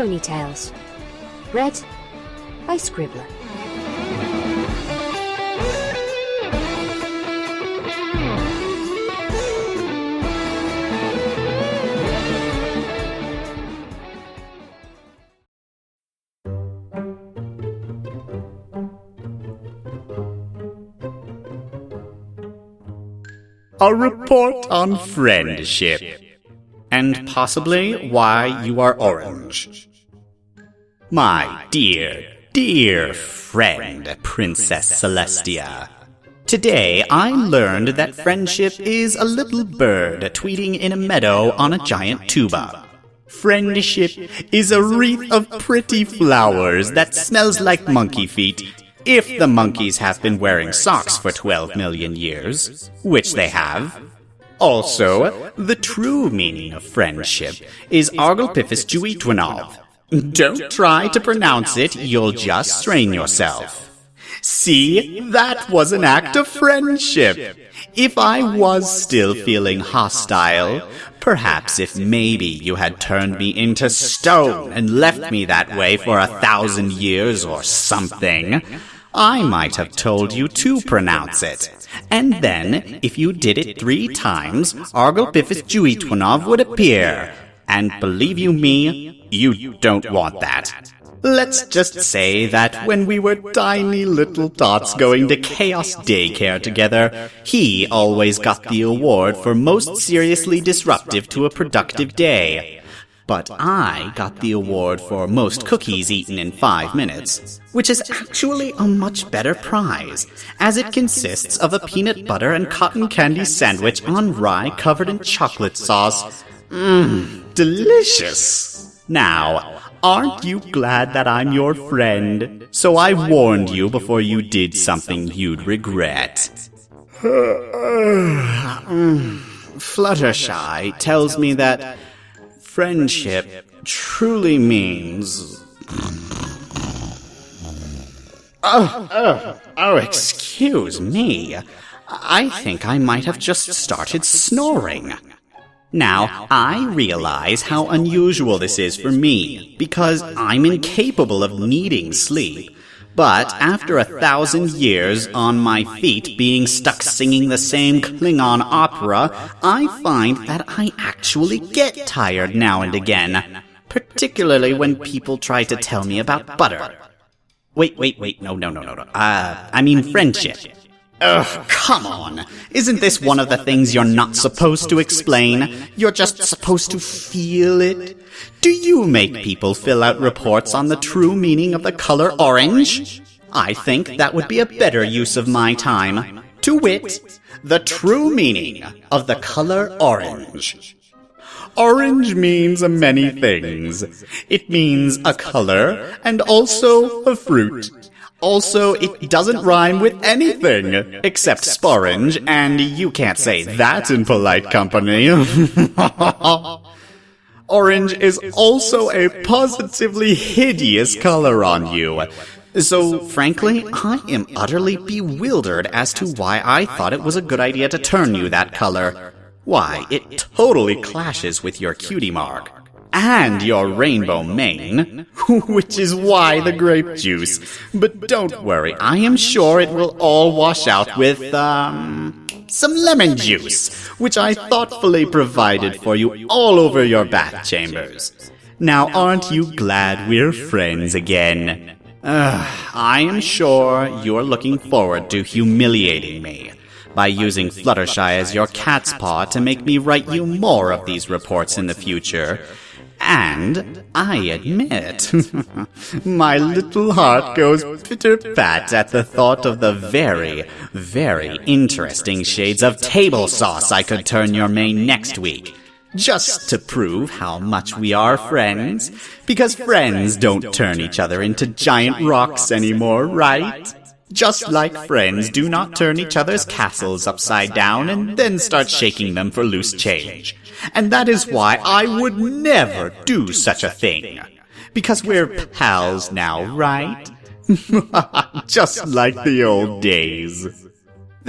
Ponytails. Read by Scribbler. A report on friendship, and possibly why you are orange. My dear, dear friend, Princess Celestia. Today I learned that friendship is a little bird tweeting in a meadow on a giant tuba. Friendship is a wreath of pretty flowers that smells like monkey feet, if the monkeys have been wearing socks for 12 million years, which they have. Also, the true meaning of friendship is Argolpifis. Don't try to pronounce it, you'll just strain yourself. See, that was an act of friendship. If I was still feeling hostile, perhaps if maybe you had turned me into stone and left me that way for 1,000 years or something, I might have told you to pronounce it. And then, if you did it 3 times, Argolpifis would appear. And believe you me, you don't want that. Let's just say that when we were tiny little tots going to Chaos Daycare together, he always got the award for most seriously disruptive to a productive day. But I got the award for most cookies eaten in 5 minutes, which is actually a much better prize, as it consists of a peanut butter and cotton candy sandwich on rye covered in chocolate sauce. Delicious! Now, aren't you glad that I'm your friend? So I warned you before you did something you'd regret. Fluttershy tells me that friendship truly means... Oh, excuse me. I think I might have just started snoring. Now, I realize how unusual this is for me, because I'm incapable of needing sleep. But after 1,000 years on my feet being stuck singing the same Klingon opera, I find that I actually get tired now and again, particularly when people try to tell me about butter. Wait, no. I mean friendship. Ugh, come on. Isn't this one of the things you're not supposed to explain? You're just supposed to feel it? Do you make people fill out reports on the true meaning of the color orange? I think that would be a better use of my time. To wit, the true meaning of the color orange. Orange means many things. It means a color and also a fruit. Also, it doesn't rhyme with anything, except sporange, and you can't say that in polite company. Orange is also a positively hideous color on you. So, frankly, I am utterly bewildered as to why I thought it was a good idea to turn you that color. Why, it totally clashes with your cutie mark. And your rainbow mane, which is why the grape juice. But don't worry, I am sure it will all wash out with, some lemon juice, which I thoughtfully provided for you all over your bath chambers. Now, aren't you glad we're friends again? I am sure you're looking forward to humiliating me by using Fluttershy as your cat's paw to make me write you more of these reports in the future. And I admit, my little heart goes pitter-pat at the thought of the very, very interesting shades of table sauce I could turn your mane next week, just to prove how much we are friends, because friends don't turn each other into giant rocks anymore, right? Just like friends do not turn each other's castles upside down and then start shaking them for loose change. And that is why I would never do such a thing. Because we're pals now, right? Just like the old days.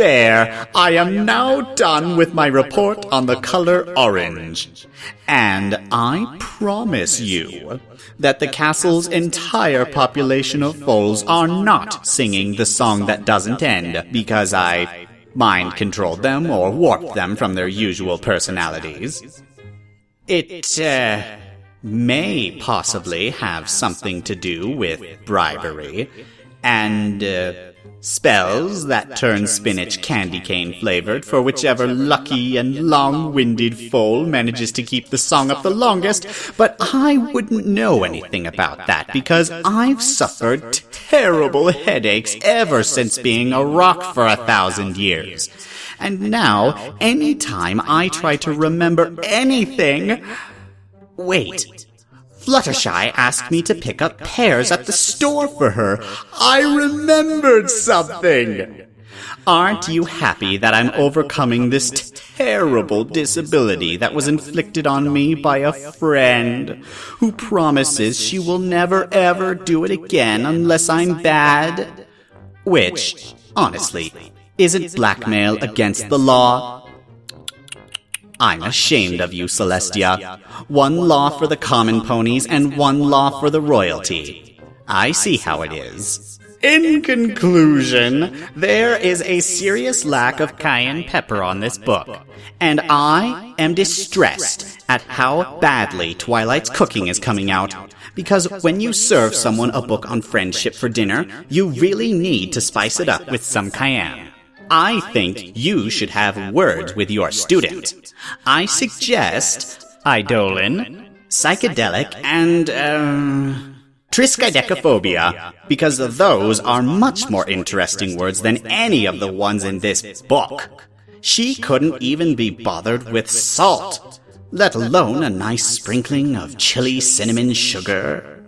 There, I am now done with my report on the color orange. And I promise you that the castle's entire population of foals are not singing the song that doesn't end because I mind-controlled them or warped them from their usual personalities. It, may possibly have something to do with bribery and, spells that turn spinach candy cane flavored for whichever lucky and long-winded foal manages to keep the song up the longest, but I wouldn't know anything about that because I've suffered terrible headaches ever since being a rock for 1,000 years. And now, any time I try to remember anything... Wait. Fluttershy asked me to pick up pears at the store for her. I remembered something! Aren't you happy that I'm overcoming this terrible disability that was inflicted on me by a friend who promises she will never ever do it again unless I'm bad? Which, honestly, isn't blackmail against the law? I'm ashamed of you, Celestia. One law for the common ponies and one law for the royalty. I see how it is. In conclusion, there is a serious lack of cayenne pepper on this book, and I am distressed at how badly Twilight's cooking is coming out. Because when you serve someone a book on friendship for dinner, you really need to spice it up with some cayenne. I think you should have words with your student. I suggest Eidolon, psychedelic, and, triskaidekaphobia, because those are much more interesting words than any of the ones in this book. She couldn't even be bothered with salt, let alone a nice sprinkling of chili cinnamon sugar.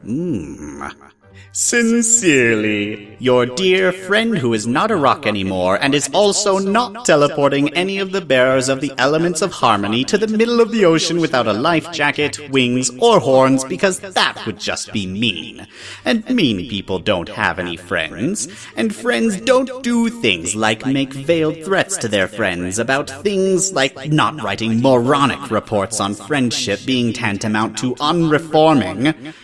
Sincerely, your dear friend who is not a rock anymore and is also not teleporting any of the bearers of the elements of harmony to the middle of the ocean without a life jacket, wings, or horns because that would just be mean. And mean people don't have any friends, and friends don't do things like make veiled threats to their friends about things like not writing moronic reports on friendship being tantamount to unreforming,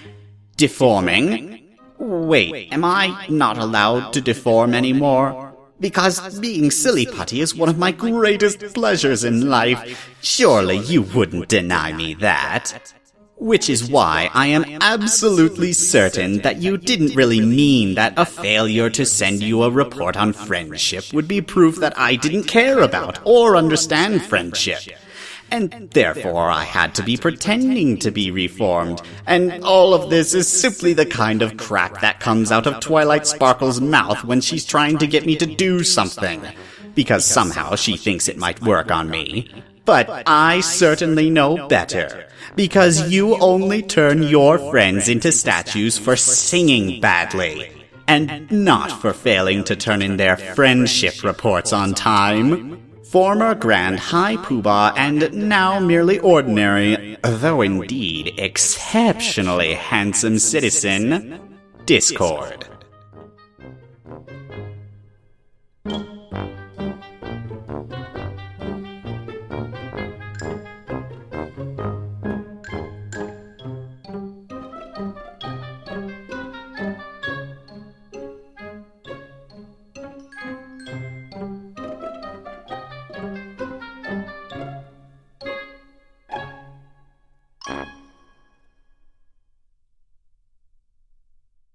deforming. Wait, am I not allowed to deform anymore? Because being silly putty is one of my greatest pleasures in life. Surely you wouldn't deny me that. Which is why I am absolutely certain that you didn't really mean that a failure to send you a report on friendship would be proof that I didn't care about or understand friendship. And therefore I had to be pretending to be reformed, and all of this is simply the kind of crap that comes out of Twilight Sparkle's mouth when she's trying to get me to do something, because somehow she thinks it might work on me. But I certainly know better, because you only turn your friends into statues for singing badly, and not for failing to turn in their friendship reports on time. Former Grand High Poobah and now merely ordinary, though indeed exceptionally handsome citizen, Discord.